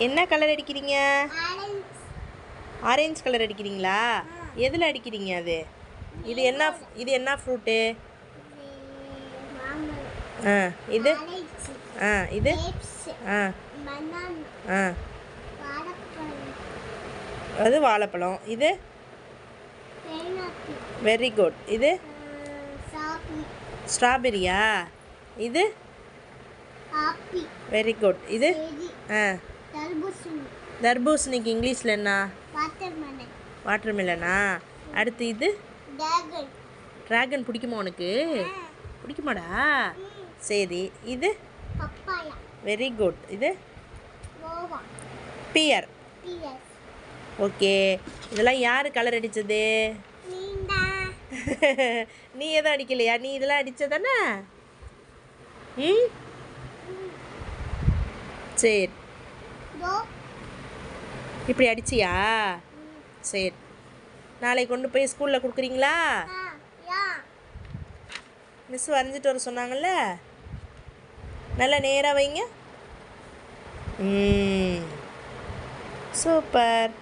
என்ன கலர் அடிக்கிறீங்க? Orange colour அடிக்கிறீங்களா? எதில் அடிக்கிறீங்க அது? இது என்ன ஃப்ரூட்டு? இது இது அது வாழைப்பழம். இது வெரி குட். இது ஸ்ட்ராபெரியா? இது வெரி குட். இது தர்பூசணிக்கு இங்கிலீஷில் என்ன? வாட்டர்மெலனா? அடுத்து இது ட்ராகன். பிடிக்குமா உனக்கு? பிடிக்குமாடா? சரி. இது வெரி குட். இது பியர். ஓகே. இதெல்லாம் யார் கலர் அடித்தது? நீ எதுவும் அடிக்கலையா? நீ இதெல்லாம் அடித்ததானே? சரி. இப்படி அடிச்சியா? சரி. நாளைக்கு கொண்டு போய் ஸ்கூலில் கொடுக்குறீங்களா? மிஸ் வரைஞ்சிட்டு வர சொன்னாங்கல்ல, நல்லா நேராக வைங்க. சூப்பர்.